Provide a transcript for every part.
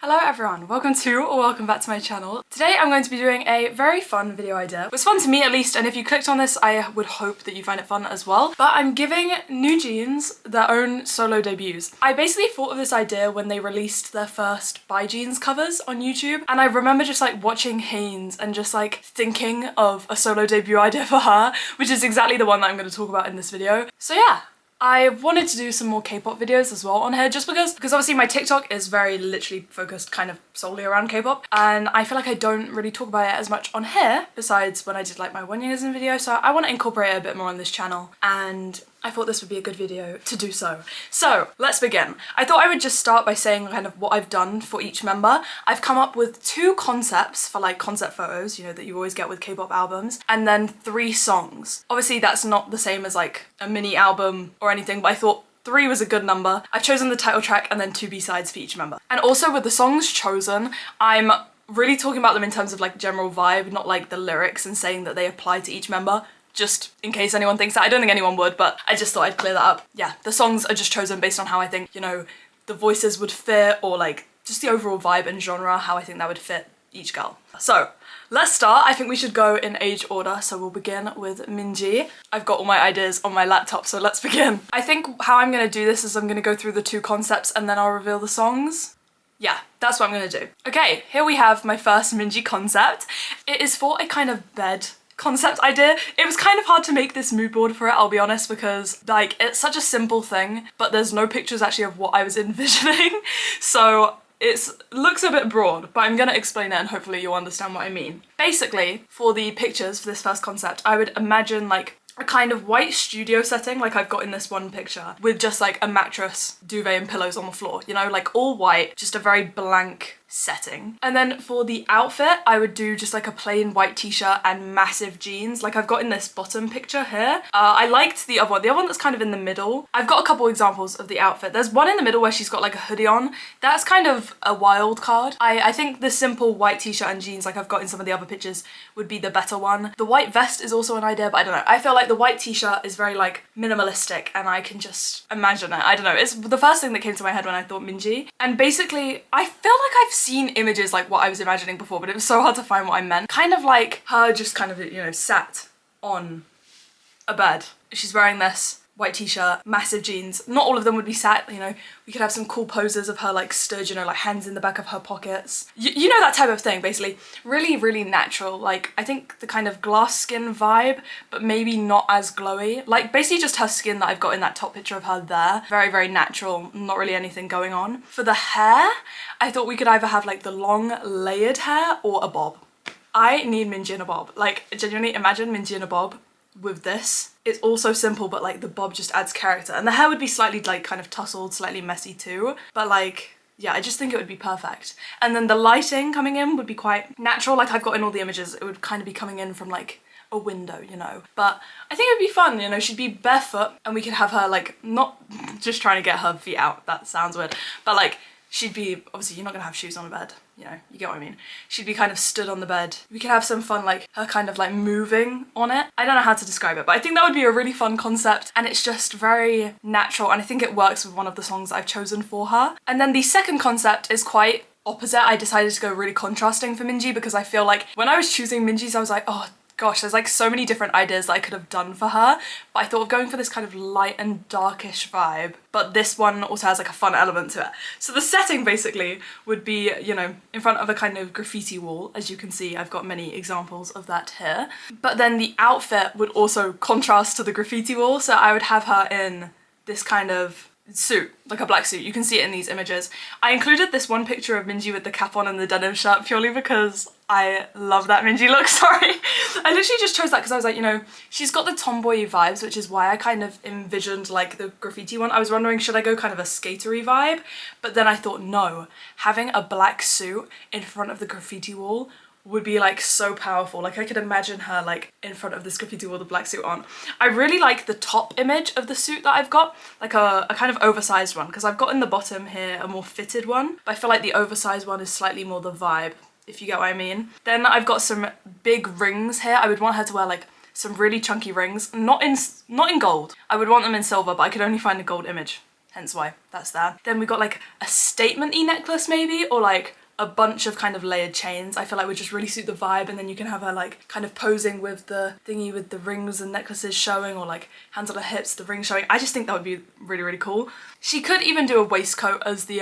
Hello everyone, welcome to or welcome back to my channel. Today I'm going to be doing a very fun video idea. It was fun to me at least, and if you clicked on this I would hope that you find it fun as well. But I'm giving NewJeans their own solo debuts. I basically thought of this idea when they released their first NewJeans covers on YouTube, and I remember just like watching Hyein and just like thinking of a solo debut idea for her, which is exactly the one that I'm going to talk about in this video. So yeah. I wanted to do some more K-pop videos as well on here just because obviously my TikTok is very literally focused kind of solely around K-pop, and I feel like I don't really talk about it as much on here besides when I did like my 1 year in video, so I want to incorporate it a bit more on this channel, and I thought this would be a good video to do so. So let's begin. I thought I would just start by saying kind of what I've done for each member. I've come up with 2 concepts for like concept photos, you know, that you always get with K-pop albums, and then 3 songs. Obviously that's not the same as like a mini album or anything, but I thought 3 was a good number. I've chosen the title track and then 2 B-sides for each member. And also with the songs chosen, I'm really talking about them in terms of like general vibe, not like the lyrics and saying that they apply to each member. Just in case anyone thinks that. I don't think anyone would, but I just thought I'd clear that up. Yeah, the songs are just chosen based on how I think, you know, the voices would fit, or like just the overall vibe and genre, how I think that would fit each girl. So let's start. I think we should go in age order, so we'll begin with Minji. I've got all my ideas on my laptop, so let's begin. I think how I'm gonna do this is I'm gonna go through the 2 concepts and then I'll reveal the songs. Yeah, that's what I'm gonna do. Okay, here we have my first Minji concept. It is for a kind of bed concept idea. It was kind of hard to make this mood board for it, I'll be honest, because like it's such a simple thing, but there's no pictures actually of what I was envisioning. So it looks a bit broad, but I'm gonna explain it and hopefully you'll understand what I mean. Basically, for the pictures for this first concept, I would imagine like a kind of white studio setting like I've got in this one picture, with just like a mattress, duvet and pillows on the floor, you know, like all white, just a very blank setting. And then for the outfit, I would do just like a plain white t-shirt and massive jeans like I've got in this bottom picture here. I liked the other one that's kind of in the middle. I've got a couple examples of the outfit. There's one in the middle where she's got like a hoodie on. That's kind of a wild card. I think the simple white t-shirt and jeans like I've got in some of the other pictures would be the better one. The white vest is also an idea, but I don't know. I feel like the white t-shirt is very like minimalistic and I can just imagine it. I don't know. It's the first thing that came to my head when I thought Minji. And basically, I feel like I've seen images like what I was imagining before, but it was so hard to find what I meant. Kind of like her just kind of, you know, sat on a bed. She's wearing this white t-shirt, massive jeans. Not all of them would be sat, you know, we could have some cool poses of her like stood, you know, like hands in the back of her pockets. You know, that type of thing, basically. Really, really natural. Like, I think the kind of glass skin vibe, but maybe not as glowy. Like, basically just her skin that I've got in that top picture of her there. Very, very natural, not really anything going on. For the hair, I thought we could either have like the long layered hair or a bob. I need Minji in a bob. Like, genuinely, imagine Minji in a bob with this. It's also simple, but like the bob just adds character, and the hair would be slightly like kind of tousled, slightly messy too, but like yeah, I just think it would be perfect. And then the lighting coming in would be quite natural, like I've got in all the images. It would kind of be coming in from like a window, you know, but I think it would be fun, you know. She'd be barefoot and we could have her like, not just trying to get her feet out, that sounds weird, but like she'd be, obviously you're not gonna have shoes on a bed, you know, you get what I mean. She'd be kind of stood on the bed. We could have some fun, like her kind of like moving on it. I don't know how to describe it, but I think that would be a really fun concept, and it's just very natural, and I think it works with one of the songs that I've chosen for her. And then the second concept is quite opposite. I decided to go really contrasting for Minji because I feel like when I was choosing Minji's, I was like, oh gosh, there's like so many different ideas that I could have done for her, but I thought of going for this kind of light and darkish vibe, but this one also has like a fun element to it. So the setting basically would be, you know, in front of a kind of graffiti wall. As you can see, I've got many examples of that here. But then the outfit would also contrast to the graffiti wall, so I would have her in this kind of suit, like a black suit. You can see it in these images. I included this one picture of Minji with the cap on and the denim shirt purely because I love that Minji look, sorry. I literally just chose that because I was like, you know, she's got the tomboy vibes, which is why I kind of envisioned like the graffiti one. I was wondering, should I go kind of a skatery vibe? But then I thought, no, having a black suit in front of the graffiti wall would be like so powerful. Like I could imagine her like in front of this graffiti wall with a black suit on. I really like the top image of the suit that I've got, like a kind of oversized one, because I've got in the bottom here a more fitted one, but I feel like the oversized one is slightly more the vibe, if you get what I mean. Then I've got some big rings here. I would want her to wear like some really chunky rings, not in gold. I would want them in silver, but I could only find a gold image. hence why that's there. Then we got like a statement-y necklace maybe, or like a bunch of kind of layered chains. I feel like would just really suit the vibe, and then you can have her like kind of posing with the thingy with the rings and necklaces showing, or like hands on her hips, the rings showing. I just think that would be really, really cool. She could even do a waistcoat as the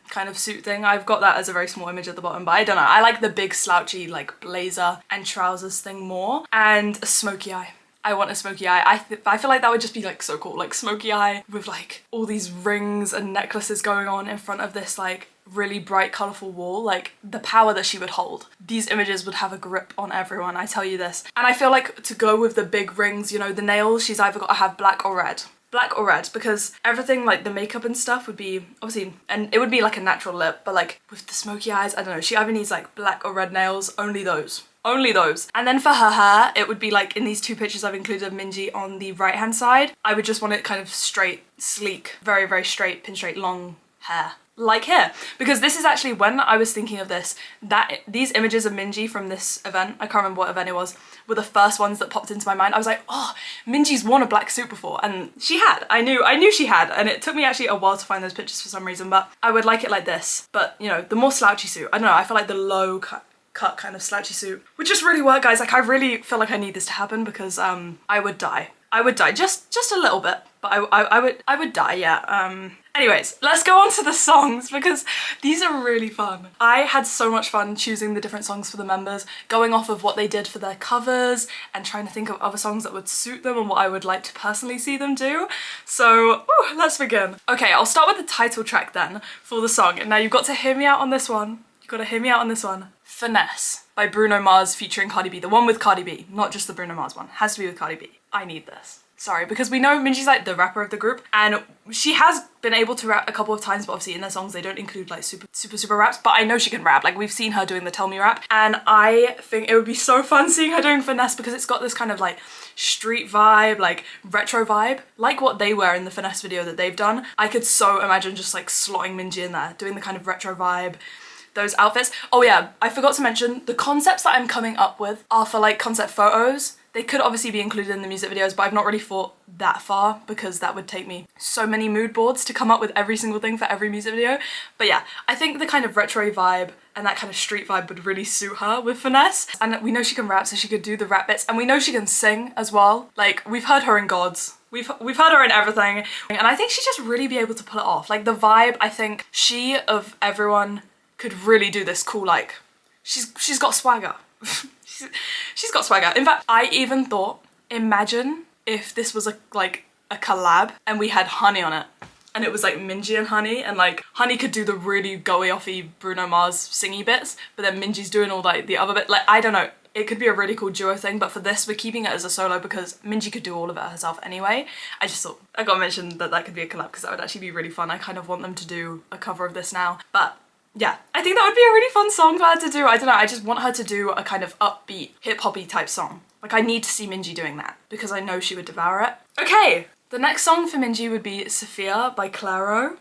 kind of suit thing. I've got that as a very small image at the bottom, but I don't know. I like the big slouchy like blazer and trousers thing more, and a smoky eye. I want a smoky eye. I feel like that would just be like so cool, like smoky eye with like all these rings and necklaces going on in front of this like really bright colourful wall. Like the power that she would hold. These images would have a grip on everyone, I tell you this. And I feel like to go with the big rings, you know, the nails, she's either got to have black or red. Black or red, because everything like the makeup and stuff would be obviously, and it would be like a natural lip, but like with the smoky eyes, I don't know, she either needs like black or red nails, only those. Only those. And then for her hair, it would be like in these two pictures I've included of Minji on the right hand side. I would just want it kind of straight, sleek, very, very straight, pin straight, long hair. Like here. Because this is actually, when I was thinking of this, that these images of Minji from this event, I can't remember what event it was, were the first ones that popped into my mind. I was like, oh, Minji's worn a black suit before, and she had. I knew she had, and it took me actually a while to find those pictures for some reason, but I would like it like this. But, you know, the more slouchy suit, I don't know, I feel like the low cut kind of slouchy suit would just really work, guys. Like I really feel like I need this to happen, because I would die. I would die, just a little bit, but I would die, yeah. Anyways, let's go on to the songs, because these are really fun. I had so much fun choosing the different songs for the members, going off of what they did for their covers and trying to think of other songs that would suit them and what I would like to personally see them do. So, let's begin. Okay, I'll start with the title track then for the song. And now you've got to hear me out on this one. You've got to hear me out on this one. Finesse by Bruno Mars featuring Cardi B. The one with Cardi B, not just the Bruno Mars one. Has to be with Cardi B. I need this. Sorry, because we know Minji's like the rapper of the group, and she has been able to rap a couple of times, but obviously in their songs they don't include like super raps, but I know she can rap. Like we've seen her doing the Tell Me rap, and I think it would be so fun seeing her doing Finesse, because it's got this kind of like street vibe, like retro vibe, like what they wear in the Finesse video that they've done. I could so imagine just like slotting Minji in there, doing the kind of retro vibe, those outfits. Oh yeah, I forgot to mention, the concepts that I'm coming up with are for like concept photos. They could obviously be included in the music videos, but I've not really thought that far, because that would take me so many mood boards to come up with every single thing for every music video. But yeah, I think the kind of retro vibe and that kind of street vibe would really suit her with Finesse. And we know she can rap, so she could do the rap bits, and we know she can sing as well. Like we've heard her in Gods. We've heard her in everything, and I think she'd just really be able to pull it off. Like the vibe, I think she of everyone could really do this cool, like she's got swagger. She's got swagger. In fact, I even thought, imagine if this was a collab and we had Hanni on it, and it was like Minji and Hanni, and like Hanni could do the really go-offy Bruno Mars singy bits, but then Minji's doing all like the other bit. Like I don't know, it could be a really cool duo thing, but for this we're keeping it as a solo because Minji could do all of it herself anyway. I just thought I gotta mention that could be a collab, because that would actually be really fun. I kind of want them to do a cover of this now, but yeah, I think that would be a really fun song for her to do. I don't know, I just want her to do a kind of upbeat, hip-hoppy type song. Like I need to see Minji doing that, because I know she would devour it. Okay, the next song for Minji would be Sophia by Claro.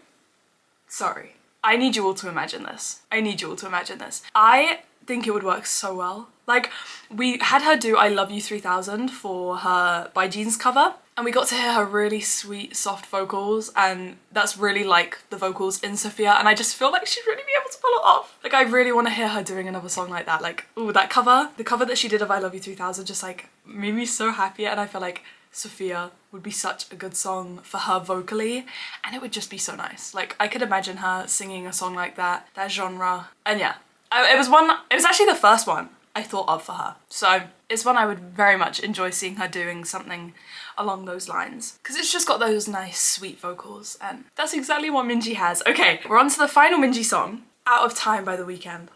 Sorry. I need you all to imagine this. I need you all to imagine this. I think it would work so well. Like, we had her do I Love You 3000 for her By Jeans cover, and we got to hear her really sweet, soft vocals, and that's really like the vocals in Sophia, and I just feel like she'd really be able to pull it off. Like, I really want to hear her doing another song like that. Like, ooh, that cover, the cover that she did of I Love You 3000 just like made me so happy, and I feel like Sophia would be such a good song for her vocally, and it would just be so nice. Like, I could imagine her singing a song like that genre, and yeah. It was actually the first one I thought of for her. So it's one I would very much enjoy seeing her doing something along those lines, because it's just got those nice sweet vocals, and that's exactly what Minji has. Okay, we're on to the final Minji song, Out of Time by The Weeknd.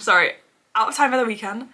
Sorry, Out of Time by The Weeknd.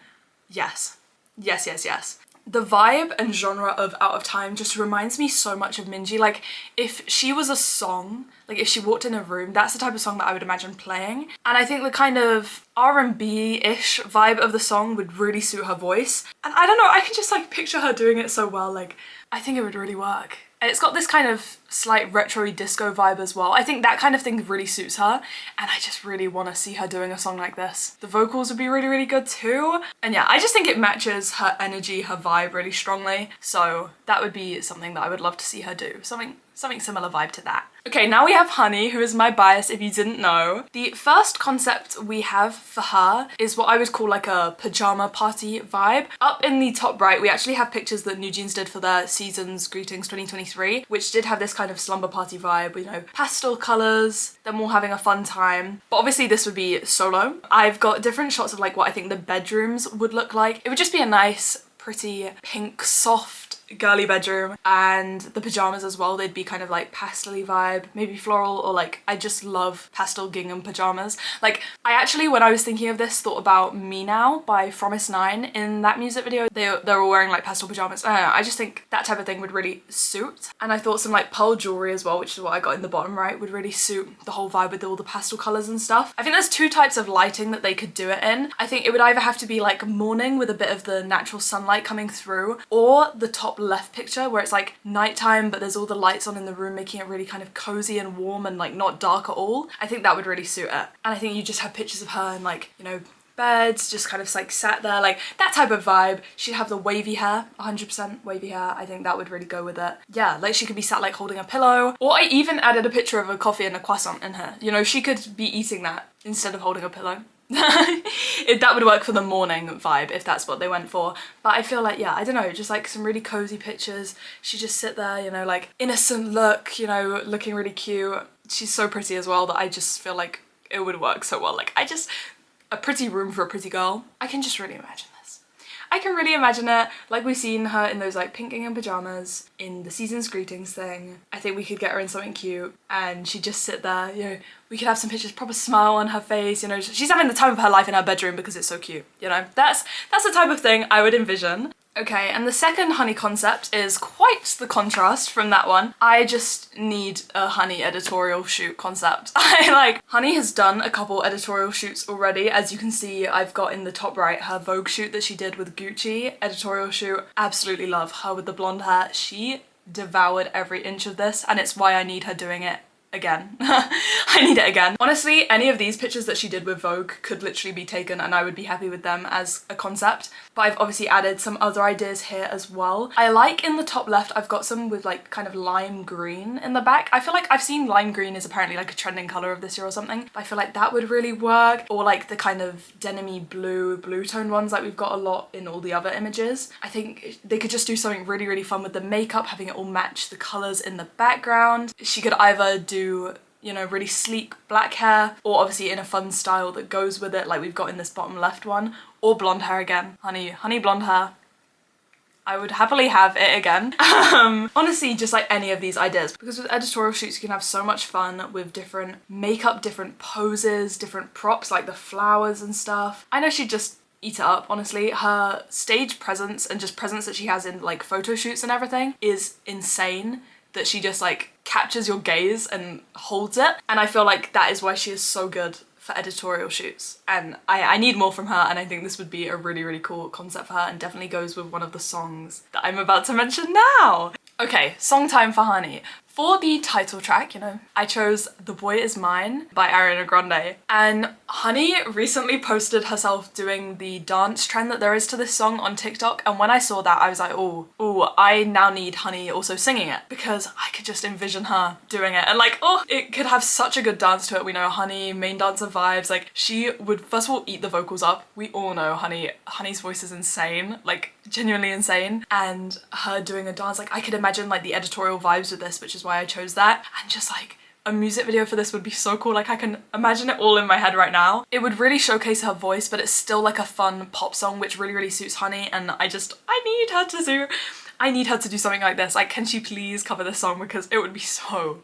Yes. Yes, yes, yes. The vibe and genre of Out of Time just reminds me so much of Minji. Like, if she was a song, like if she walked in a room, that's the type of song that I would imagine playing. And I think the kind of R&B-ish vibe of the song would really suit her voice. And I don't know, I can just like picture her doing it so well. Like, I think it would really work. And it's got this kind of slight retro-y disco vibe as well. I think that kind of thing really suits her, and I just really want to see her doing a song like this. The vocals would be really, really good too. And yeah, I just think it matches her energy, her vibe really strongly. So that would be something that I would love to see her do. Something something similar vibe to that. Okay, now we have Hanni, who is my bias if you didn't know. The first concept we have for her is what I would call like a pajama party vibe. Up in the top right, we actually have pictures that NewJeans did for their Season's Greetings 2023, which did have this kind of slumber party vibe, you know, pastel colours, them all having a fun time. But obviously this would be solo. I've got different shots of like what I think the bedrooms would look like. It would just be a nice, pretty, pink, soft, girly bedroom, and the pajamas as well, they'd be kind of like pastel-y vibe, maybe floral, or like, I just love pastel gingham pajamas. Like, I actually, when I was thinking of this, thought about Me Now by Fromis 9 in that music video. They're all wearing like pastel pajamas. I don't know, I just think that type of thing would really suit. And I thought some like pearl jewelry as well, which is what I got in the bottom right, would really suit the whole vibe with all the pastel colors and stuff. I think there's two types of lighting that they could do it in. I think it would either have to be like morning with a bit of the natural sunlight coming through, or the top left picture where it's like nighttime but there's all the lights on in the room, making it really kind of cozy and warm and like not dark at all. I think that would really suit it. And I think you just have pictures of her in like, you know, beds, just kind of like sat there, like that type of vibe. She'd have the wavy hair, 100% wavy hair. I think that would really go with it. Yeah, like she could be sat like holding a pillow, or I even added a picture of a coffee and a croissant in her. You know, she could be eating that instead of holding a pillow. That would work for the morning vibe if that's what they went for. But I feel like, yeah, I don't know, just like some really cozy pictures. She just sit there, you know, like innocent look, you know, looking really cute. She's so pretty as well that I just feel like it would work so well. Like, a pretty room for a pretty girl. I can just really imagine this. I can really imagine it, like we've seen her in those like pink gingham pajamas in the Season's Greetings thing. I think we could get her in something cute and she'd just sit there, you know, we could have some pictures, proper smile on her face, you know, she's having the time of her life in her bedroom because it's so cute, you know. That's the type of thing I would envision. Okay, and the second Hanni concept is quite the contrast from that one. I just need a Hanni editorial shoot concept. Hanni has done a couple editorial shoots already. As you can see, I've got in the top right her Vogue shoot that she did with Gucci, editorial shoot. Absolutely love her with the blonde hair. She devoured every inch of this, and it's why I need her doing it again. I need it again. Honestly, any of these pictures that she did with Vogue could literally be taken and I would be happy with them as a concept. But I've obviously added some other ideas here as well. I like in the top left, I've got some with like kind of lime green in the back. I feel like I've seen lime green is apparently like a trending color of this year or something. But I feel like that would really work. Or like the kind of denim-y blue tone ones like we've got a lot in all the other images. I think they could just do something really, really fun with the makeup, having it all match the colors in the background. She could either do, you know, really sleek black hair, or obviously in a fun style that goes with it like we've got in this bottom left one, or blonde hair again. Hanni blonde hair. I would happily have it again. Honestly, just like any of these ideas, because with editorial shoots you can have so much fun with different makeup, different poses, different props like the flowers and stuff. I know she'd just eat it up, honestly. Her stage presence and just presence that she has in like photo shoots and everything is insane, that she just like captures your gaze and holds it. And I feel like that is why she is so good for editorial shoots. And I need more from her, and I think this would be a really, really cool concept for her, and definitely goes with one of the songs that I'm about to mention now. Okay, song time for Hanni. For the title track, you know, I chose The Boy Is Mine by Ariana Grande. And Hanni recently posted herself doing the dance trend that there is to this song on TikTok. And when I saw that, I was like, oh, I now need Hanni also singing it, because I could just envision her doing it. And like, oh, it could have such a good dance to it. We know Hanni, main dancer vibes. Like, she would first of all eat the vocals up. We all know Hanni's voice is insane, like genuinely insane. And her doing a dance, like I could imagine like the editorial vibes with this, which is why I chose that. And just like a music video for this would be so cool. Like I can imagine it all in my head right now. It would really showcase her voice, but it's still like a fun pop song, which really, really suits Hanni. And I need her to do something like this. Like, can she please cover this song, because it would be so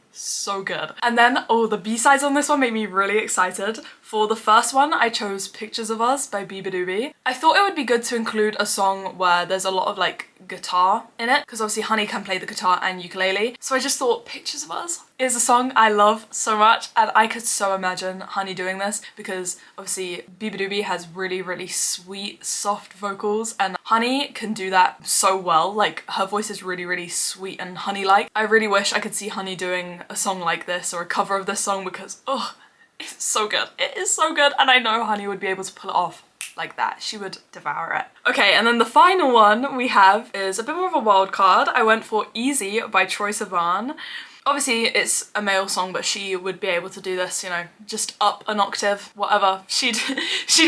good. And then, oh, the B-sides on this one made me really excited. For the first one, I chose Pictures of Us by Biba. I thought it would be good to include a song where there's a lot of like guitar in it, because obviously Hanni can play the guitar and ukulele. So I just thought Pictures of Us is a song I love so much, and I could so imagine Hanni doing this, because obviously Biba has really, really sweet, soft vocals, and Hanni can do that so well. Like, her voice is really, really sweet and honey-like. I really wish I could see Hanni doing a song like this, or a cover of this song, because, oh, it's so good. It is so good, and I know Hanni would be able to pull it off like that. She would devour it. Okay, and then the final one we have is a bit more of a wild card. I went for Easy by Troye Sivan. Obviously it's a male song, but she would be able to do this, you know, just up an octave, whatever. She'd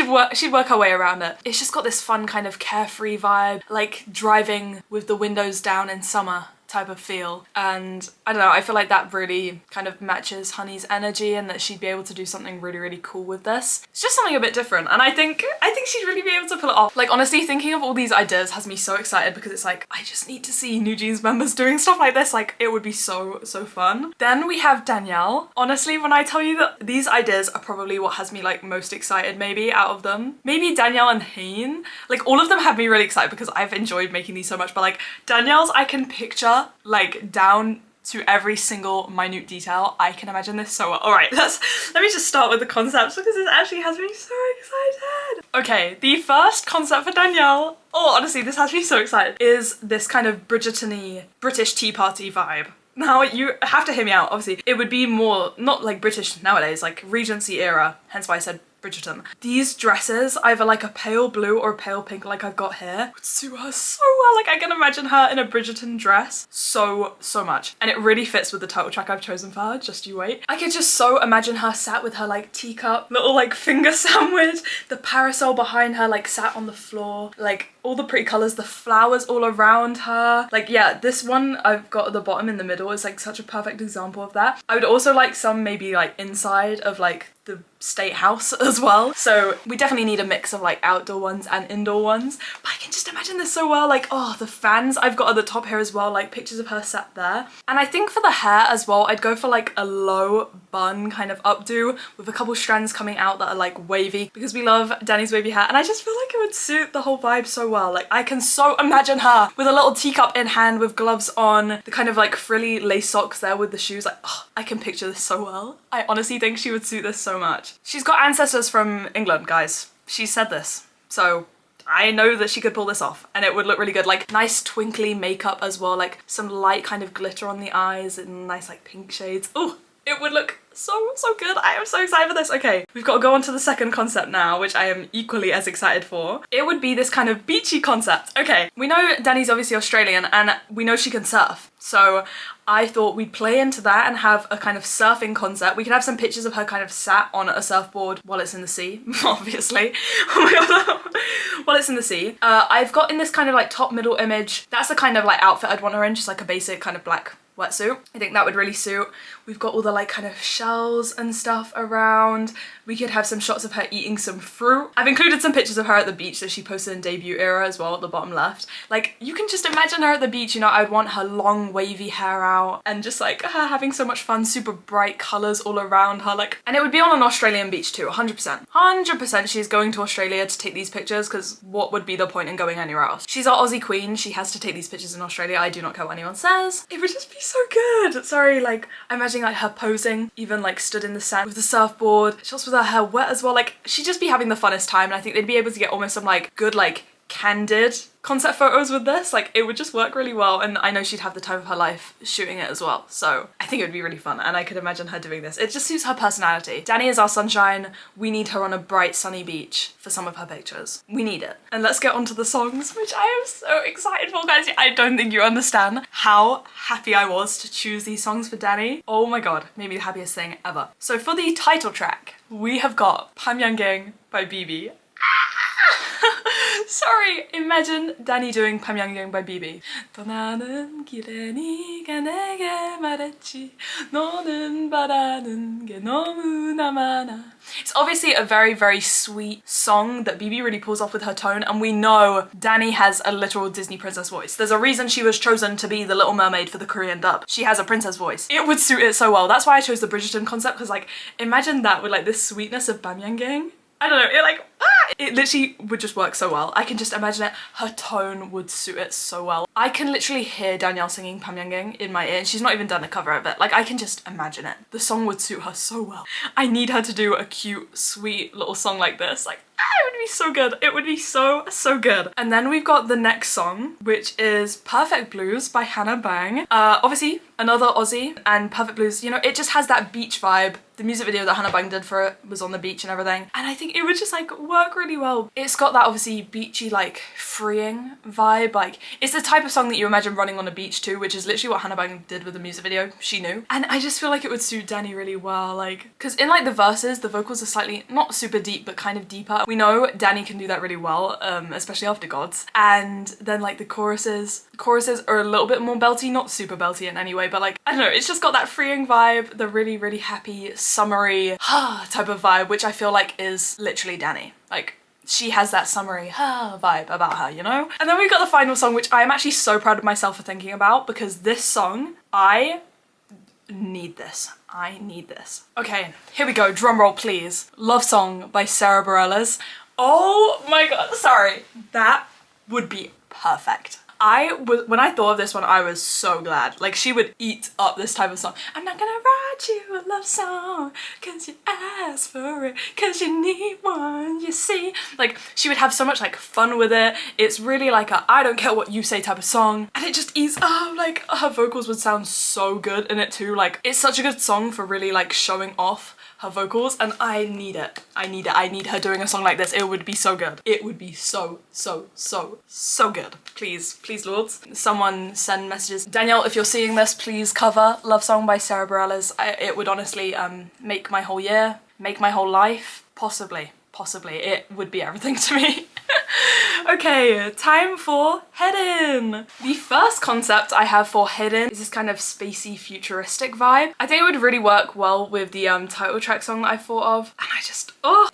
work her way around it. It's just got this fun kind of carefree vibe, like driving with the windows down in summer type of feel. And I don't know, I feel like that really kind of matches Hanni's energy, and that she'd be able to do something really, really cool with this. It's just something a bit different, and I think she'd really be able to pull it off. Like, honestly, thinking of all these ideas has me so excited, because it's like, I just need to see NewJeans members doing stuff like this. Like, it would be so fun. Then we have Danielle. Honestly, when I tell you that these ideas are probably what has me like most excited maybe out of them. Maybe Danielle and Hyein. Like, all of them have me really excited because I've enjoyed making these so much, but like Danielle's I can picture like down to every single minute detail. I can imagine this so well. All right, let me just start with the concepts, because this actually has me so excited. Okay, the first concept for Danielle, oh honestly this has me so excited, is this kind of Bridgerton-y British tea party vibe. Now you have to hear me out, obviously. It would be more, not like British nowadays, like Regency era, hence why I said Bridgerton. These dresses, either like a pale blue or pale pink like I've got here, would suit her so well. Like I can imagine her in a Bridgerton dress so much. And it really fits with the title track I've chosen for her, just you wait. I could just so imagine her sat with her like teacup, little like finger sandwich, the parasol behind her like sat on the floor, like all the pretty colours, the flowers all around her. Like yeah, this one I've got at the bottom in the middle is like such a perfect example of that. I would also like some maybe like inside of like the state house as well. So we definitely need a mix of like outdoor ones and indoor ones. But I can just imagine this so well. Like, oh, the fans I've got at the top here as well, like pictures of her sat there. And I think for the hair as well, I'd go for like a low bun kind of updo with a couple strands coming out that are like wavy, because we love Dani's wavy hair. And I just feel like it would suit the whole vibe so well. Like I can so imagine her with a little teacup in hand with gloves on, the kind of like frilly lace socks there with the shoes. Like, oh, I can picture this so well. I honestly think she would suit this so much. She's got ancestors from England, guys. She said this. So I know that she could pull this off and it would look really good. Like nice twinkly makeup as well, like some light kind of glitter on the eyes and nice like pink shades. Oh, it would look so good. I am so excited for this. Okay, we've got to go on to the second concept now, which I am equally as excited for. It would be this kind of beachy concept. Okay, we know Dani's obviously Australian and we know she can surf. So I thought we'd play into that and have a kind of surfing concept. We could have some pictures of her kind of sat on a surfboard while it's in the sea, obviously. Oh my god. While it's in the sea. I've got in this kind of like top middle image. That's the kind of like outfit I'd want her in, just like a basic kind of black wetsuit. I think that would really suit. We've got all the like kind of shells and stuff around. We could have some shots of her eating some fruit. I've included some pictures of her at the beach that she posted in debut era as well at the bottom left. Like you can just imagine her at the beach, you know, I'd want her long wavy hair out and just like her having so much fun, super bright colours all around her, like, and it would be on an Australian beach too, 100%. 100% she's going to Australia to take these pictures, because what would be the point in going anywhere else? She's our Aussie queen, she has to take these pictures in Australia. I do not care what anyone says. It would just be so good. Sorry, like I'm imagining like her posing, even like stood in the sand with the surfboard, shots with her hair wet as well. Like she'd just be having the funnest time, and I think they'd be able to get almost some like good like candid concept photos with this. Like it would just work really well, and I know she'd have the time of her life shooting it as well. So I think it would be really fun, and I could imagine her doing this. It just suits her personality. Dani is our sunshine. We need her on a bright sunny beach for some of her pictures. We need it. And let's get on to the songs, which I am so excited for, guys. I don't think you understand how happy I was to choose these songs for Dani. Oh my god, maybe the happiest thing ever. So for the title track, we have got Pamyangang by BB. Sorry, imagine Dani doing Pamyangang by BB. 떠나는 길에 네가 내게 말했지 너는 바라는 게 너무나 많아. It's obviously a very sweet song that BB really pulls off with her tone, and we know Dani has a literal Disney princess voice. There's a reason she was chosen to be the Little Mermaid for the Korean dub. She has a princess voice. It would suit it so well. That's why I chose the Bridgerton concept, because like imagine that with like this sweetness of Pamyangang. I don't know, it like, it literally would just work so well. I can just imagine it. Her tone would suit it so well. I can literally hear Danielle singing Pamyangang in my ear, and she's not even done a cover of it. Like I can just imagine it. The song would suit her so well. I need her to do a cute, sweet little song like this. Like, it would be so good. It would be so good. And then we've got the next song, which is Perfect Blues by Hannah Bang. Obviously another Aussie, and Perfect Blues, you know, it just has that beach vibe the music video that Hannah did for it was on the beach and everything, and I think it would just like work really well. It's got that obviously beachy, like freeing vibe. Like it's the type of song that you imagine running on a beach to, which is literally what Hannah did with the music video. She knew. And I just feel like it would suit Dani really well, like because in like the verses the vocals are slightly not super deep but kind of deeper. We know Dani can do that really well, especially after Gods. And then like the choruses are a little bit more belty, not super belty in any way, but like I don't know, it's just got that freeing vibe, the really, really happy, summery type of vibe, which I feel like is literally Dani. Like she has that summery vibe about her, you know? And then we've got the final song, which I am actually so proud of myself for thinking about, because this song, I need this. I need this. Okay, here we go, drum roll please. Love Song by Sarah Bareilles. Oh my god, sorry. That would be perfect. When I thought of this one, I was so glad. Like she would eat up this type of song. I'm not gonna write you a love song cause you asked for it, cause you need one, you see. Like she would have so much like fun with it. It's really like a I don't care what you say type of song, and it just eats up. Like her vocals would sound so good in it too. Like it's such a good song for really like showing off her vocals, and I need it. I need it. I need her doing a song like this. It would be so good. It would be so good. Please, please lords, someone send messages. Danielle, if you're seeing this, please cover Love Song by Sarah Bareilles. It would honestly make my whole year, make my whole life, possibly. It would be everything to me. Okay, time for Haerin. The first concept I have for Haerin is this kind of spacey, futuristic vibe. I think it would really work well with the title track song that I thought of. And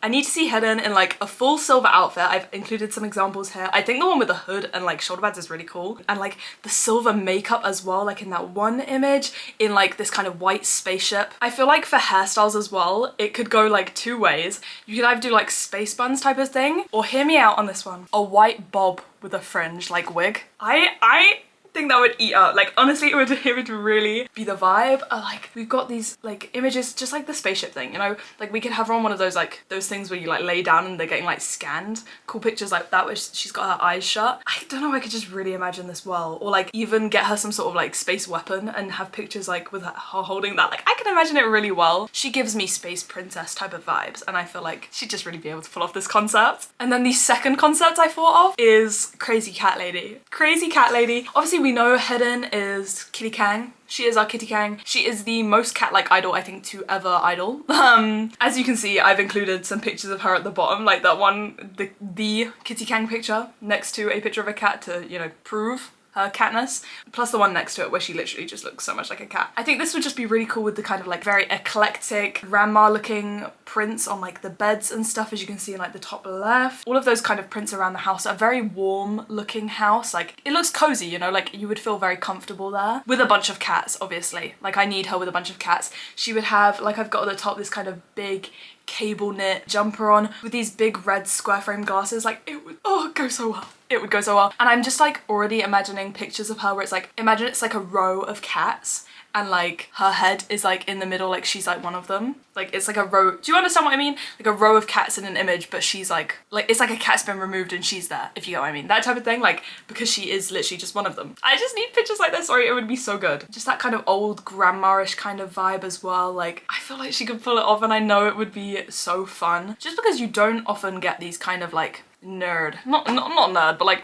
I need to see Haerin in like a full silver outfit. I've included some examples here. I think the one with the hood and like shoulder pads is really cool. And like the silver makeup as well, like in that one image, in like this kind of white spaceship. I feel like for hairstyles as well, it could go like two ways. You could either do like space buns type of thing, or hear me out on this one, a white bob with a fringe like wig. I think that would eat up. Like honestly, it would really be the vibe. Like we've got these like images, just like the spaceship thing, you know, like we could have her on one of those like those things where you like lay down and they're getting like scanned. Cool pictures like that where she's got her eyes shut. I don't know, I could just really imagine this well. Or like even get her some sort of like space weapon and have pictures like with her holding that. Like I can imagine it really well. She gives me space princess type of vibes, and I feel like she'd just really be able to pull off this concept. And then the second concept I thought of is Crazy Cat Lady. Crazy Cat Lady. Obviously we know Haerin is Kitty Kang. She is our Kitty Kang. She is the most cat-like idol, I think, to ever idol. As you can see, I've included some pictures of her at the bottom, like that one, the Kitty Kang picture next to a picture of a cat to, you know, prove her catness, plus the one next to it where she literally just looks so much like a cat. I think this would just be really cool with the kind of like very eclectic grandma looking prints on like the beds and stuff, as you can see in like the top left. All of those kind of prints around the house, a very warm looking house. Like it looks cozy, you know, like you would feel very comfortable there with a bunch of cats, obviously. Like I need her with a bunch of cats. She would have, like I've got at the top, this kind of big cable knit jumper on with these big red square frame glasses. Like it would go so well. It would go so well. And I'm just like already imagining pictures of her where it's like, imagine it's like a row of cats and like her head is like in the middle, like she's like one of them. Like it's like a row, do you understand what I mean? Like a row of cats in an image, but she's like it's like a cat's been removed and she's there, if you get what I mean. That type of thing, like because she is literally just one of them. I just need pictures like this, sorry, it would be so good. Just that kind of old grandma-ish kind of vibe as well. Like I feel like she could pull it off, and I know it would be so fun. Just because you don't often get these kind of like not nerd, but like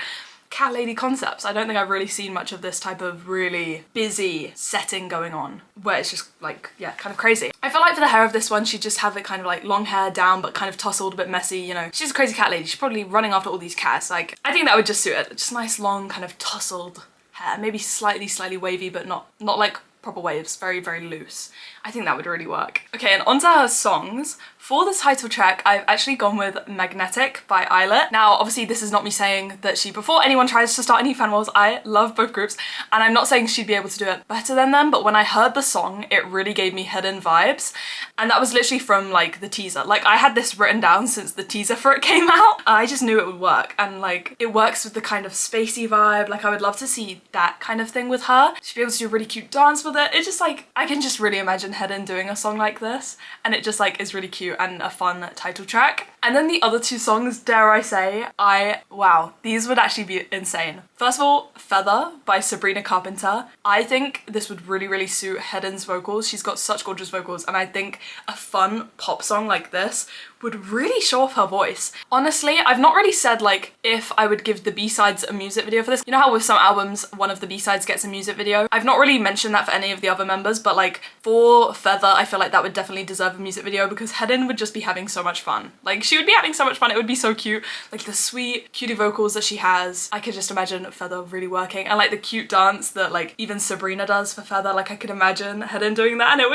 cat lady concepts. I don't think I've really seen much of this type of really busy setting going on where it's just like, yeah, kind of crazy. I feel like for the hair of this one, she'd just have it kind of like long hair down but kind of tousled, a bit messy, you know. She's a crazy cat lady. She's probably running after all these cats. Like I think that would just suit it. Just nice long kind of tousled hair, maybe slightly wavy, but not like proper waves, very loose. I think that would really work. Okay, and onto her songs. For the title track, I've actually gone with Magnetic by Islet. Now, obviously this is not me saying that before anyone tries to start any fan wars, I love both groups, and I'm not saying she'd be able to do it better than them, but when I heard the song, it really gave me Hyein vibes, and that was literally from like the teaser. Like I had this written down since the teaser for it came out. I just knew it would work, and like it works with the kind of spacey vibe. Like I would love to see that kind of thing with her. She'd be able to do a really cute dance with it. It's just like, I can just really imagine Hyein doing a song like this, and it just like is really cute and a fun title track. And then the other two songs, dare I say, wow, these would actually be insane. First of all, Feather by Sabrina Carpenter. I think this would really, really suit Haerin's vocals. She's got such gorgeous vocals, and I think a fun pop song like this would really show off her voice. Honestly, I've not really said like if I would give the B-sides a music video for this. You know how with some albums, one of the B-sides gets a music video? I've not really mentioned that for any of the other members, but like for Feather, I feel like that would definitely deserve a music video because Haerin would just be having so much fun. Like she would be having so much fun, it would be so cute. Like the sweet, cutie vocals that she has. I could just imagine Feather really working, and like the cute dance that like even Sabrina does for Feather. Like I could imagine Haerin doing that, and it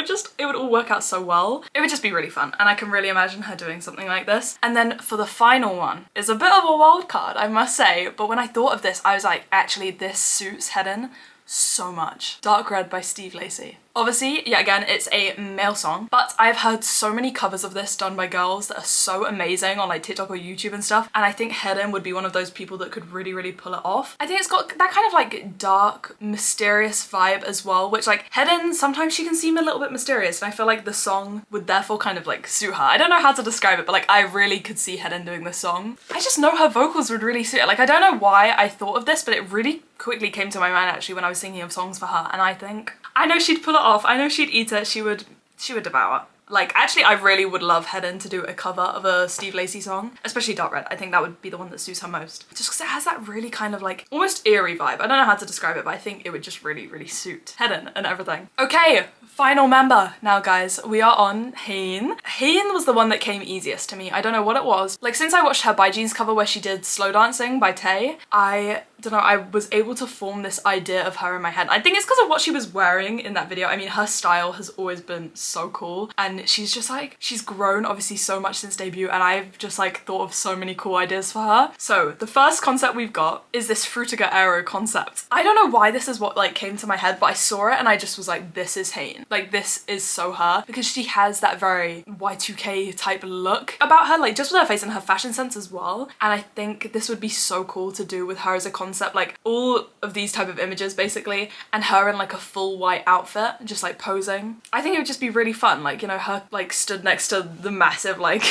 would all work out so well. It would just be really fun, and I can really imagine her doing something like this. And then for the final one, is a bit of a wild card, I must say, but when I thought of this, I was like, actually this suits Haerin so much. Dark Red by Steve Lacy. Obviously, yet again, it's a male song, but I've heard so many covers of this done by girls that are so amazing on like TikTok or YouTube and stuff, and I think Haerin would be one of those people that could really, really pull it off. I think it's got that kind of like dark, mysterious vibe as well, which like Haerin, sometimes she can seem a little bit mysterious, and I feel like the song would therefore kind of like suit her. I don't know how to describe it, but like I really could see Haerin doing this song. I just know her vocals would really suit it. Like I don't know why I thought of this, but it really quickly came to my mind actually when I was thinking of songs for her, and I think I know she'd pull it off. I know she'd eat it. She would devour. Like, actually, I really would love Haerin to do a cover of a Steve Lacy song, especially Dark Red. I think that would be the one that suits her most. Just because it has that really kind of like almost eerie vibe. I don't know how to describe it, but I think it would just really, really suit Haerin and everything. Okay, final member now, guys. We are on Hyein. Hyein was the one that came easiest to me. I don't know what it was. Like, since I watched her NewJeans cover where she did Slow Dancing by Tae, I don't know, I was able to form this idea of her in my head. I think it's because of what she was wearing in that video. I mean, her style has always been so cool, and she's just like, she's grown obviously so much since debut, and I've just like thought of so many cool ideas for her. So the first concept we've got is this Frutiger Aero concept. I don't know why this is what like came to my head, but I saw it and I just was like, this is Hyein. Like this is so her, because she has that very Y2K type look about her, like just with her face and her fashion sense as well. And I think this would be so cool to do with her as a concept, like all of these type of images basically, and her in like a full white outfit, just like posing. I think it would just be really fun, like, you know, her like stood next to the massive like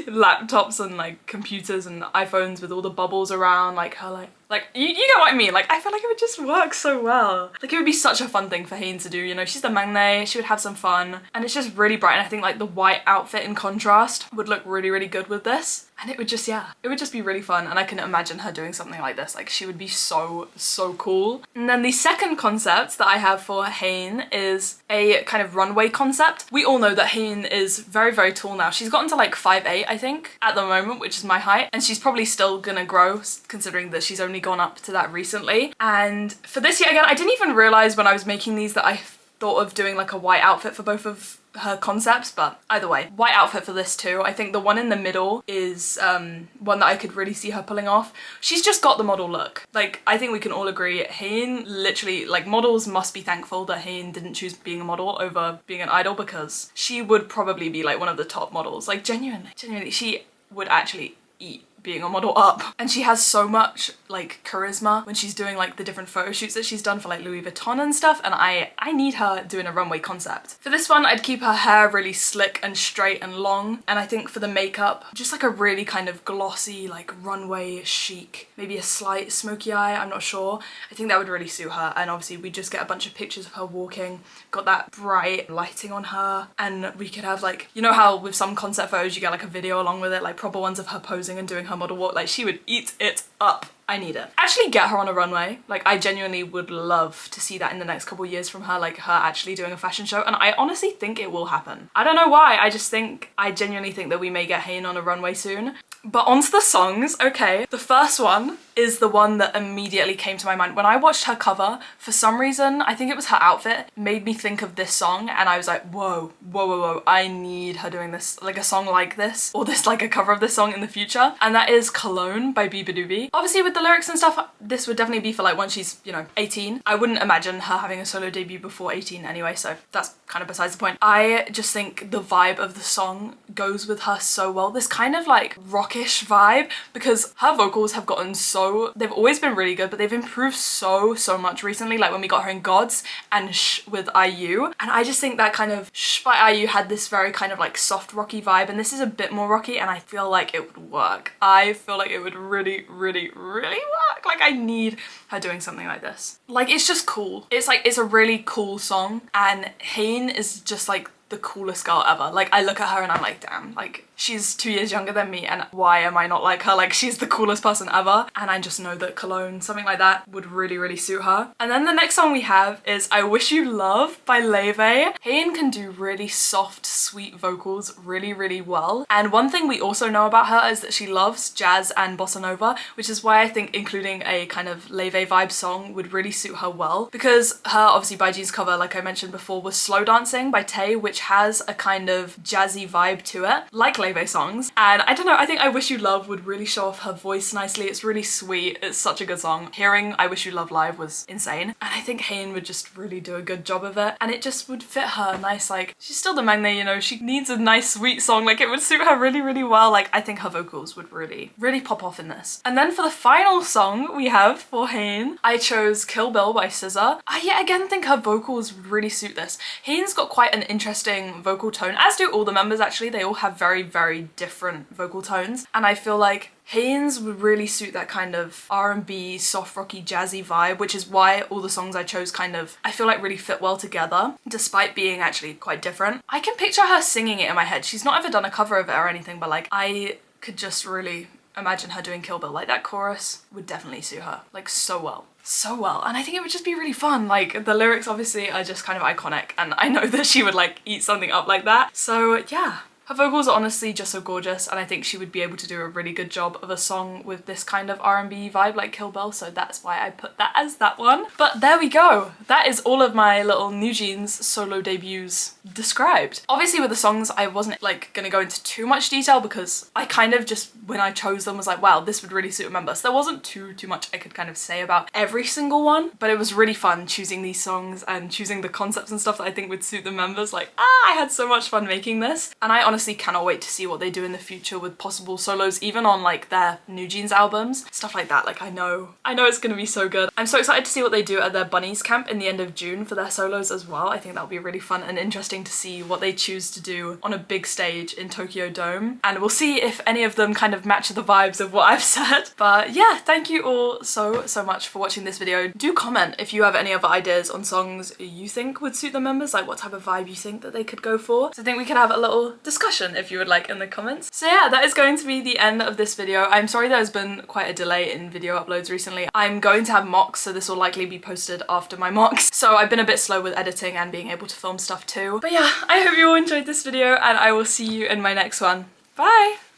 laptops and like computers and iPhones with all the bubbles around, like her like you get what I mean. Like I feel like it would just work so well. Like it would be such a fun thing for Hyein to do, you know, she's the maknae, she would have some fun, and it's just really bright, and I think like the white outfit in contrast would look really, really good with this. And it would just, yeah, it would just be really fun, and I can imagine her doing something like this. Like she would be so, so cool. And then the second concept that I have for Hyein is a kind of runway concept. We all know that Hyein is very, very tall now. She's gotten to like 5'8", I think, at the moment, which is my height, and she's probably still gonna grow considering that she's only gone up to that recently. And for this year, again, I didn't even realize when I was making these that I thought of doing like a white outfit for both of her concepts, but either way, white outfit for this too. I think the one in the middle is one that I could really see her pulling off. She's just got the model look. Like I think we can all agree, Hyein literally, like models must be thankful that Hyein didn't choose being a model over being an idol, because she would probably be like one of the top models. Like genuinely, she would actually eat being a model up. And she has so much like charisma when she's doing like the different photo shoots that she's done for like Louis Vuitton and stuff, and I need her doing a runway concept. For this one, I'd keep her hair really slick and straight and long, and I think for the makeup, just like a really kind of glossy, like runway chic, maybe a slight smoky eye, I'm not sure. I think that would really suit her, and obviously we just get a bunch of pictures of her walking, got that bright lighting on her, and we could have like, you know how with some concept photos you get like a video along with it, like proper ones of her posing and doing her model walk. Like she would eat it up. I need it. Actually get her on a runway. Like I genuinely would love to see that in the next couple years from her, like her actually doing a fashion show, and I honestly think it will happen. I don't know why, I genuinely think that we may get Hyein on a runway soon. But onto the songs, okay. The first one is the one that immediately came to my mind. When I watched her cover, for some reason, I think it was her outfit, made me think of this song, and I was like, whoa, whoa, whoa, whoa, I need her doing this, like a song like this, or this like a cover of this song in the future, and that is Cologne by Bibadoobie. Obviously with the lyrics and stuff, this would definitely be for like when she's, you know, 18. I wouldn't imagine her having a solo debut before 18 anyway, so that's kind of besides the point. I just think the vibe of the song goes with her so well. This kind of like rock rockish vibe, because her vocals have gotten so, they've always been really good, but they've improved so much recently, like when we got her in Gods and Shh with IU. And I just think that kind of Shh by IU had this very kind of like soft rocky vibe, and this is a bit more rocky, and I feel like it would work. I feel like it would really work. Like I need her doing something like this. Like it's just cool. It's like, it's a really cool song, and Hyein is just like the coolest girl ever. Like I look at her and I'm like, damn, like she's 2 years younger than me, and why am I not like her? Like she's the coolest person ever. And I just know that Cologne, something like that, would really suit her. And then the next song we have is I Wish You Love by Leve. Hyein can do really soft, sweet vocals really well. And one thing we also know about her is that she loves jazz and bossa nova, which is why I think including a kind of Leve vibe song would really suit her well. Because her, obviously, By G's cover, like I mentioned before, was Slow Dancing by Tay, which has a kind of jazzy vibe to it, like Leve songs. And I don't know, I think I Wish You Love would really show off her voice nicely. It's really sweet. It's such a good song. Hearing I Wish You Love live was insane. And I think Hyein would just really do a good job of it. And it just would fit her nice. Like she's still the magne, you know, she needs a nice sweet song. Like it would suit her really well. Like I think her vocals would really pop off in this. And then for the final song we have for Hyein, I chose Kill Bill by SZA. I yet again think her vocals would really suit this. Hyein's got quite an interesting vocal tone, as do all the members actually. They all have very different vocal tones, and I feel like Hyein's would really suit that kind of R&B, soft rocky, jazzy vibe, which is why all the songs I chose kind of, I feel like really fit well together, despite being actually quite different. I can picture her singing it in my head. She's not ever done a cover of it or anything, but like I could just really imagine her doing Kill Bill. Like that chorus would definitely suit her, like so well. And I think it would just be really fun. Like the lyrics obviously are just kind of iconic, and I know that she would like eat something up like that. So yeah. Her vocals are honestly just so gorgeous, and I think she would be able to do a really good job of a song with this kind of R&B vibe like Kill Bill, so that's why I put that as that one. But there we go. That is all of my little NewJeans solo debuts described. Obviously with the songs I wasn't like gonna go into too much detail, because I kind of just, when I chose them, was like, wow, this would really suit a member. So there wasn't too much I could kind of say about every single one, but it was really fun choosing these songs and choosing the concepts and stuff that I think would suit the members. Like, I had so much fun making this, and I honestly cannot wait to see what they do in the future with possible solos, even on like their NewJeans albums, stuff like that. Like I know it's gonna be so good. I'm so excited to see what they do at their Bunnies camp in the end of June for their solos as well. I think that'll be really fun and interesting to see what they choose to do on a big stage in Tokyo Dome, and we'll see if any of them kind of match the vibes of what I've said. But yeah, thank you all so much for watching this video. Do comment if you have any other ideas on songs you think would suit the members, like what type of vibe you think that they could go for. So I think we could have a little discussion if you would like in the comments. So yeah, that is going to be the end of this video. I'm sorry there's been quite a delay in video uploads recently. I'm going to have mocks, so this will likely be posted after my mocks. So I've been a bit slow with editing and being able to film stuff too. But yeah, I hope you all enjoyed this video, and I will see you in my next one. Bye!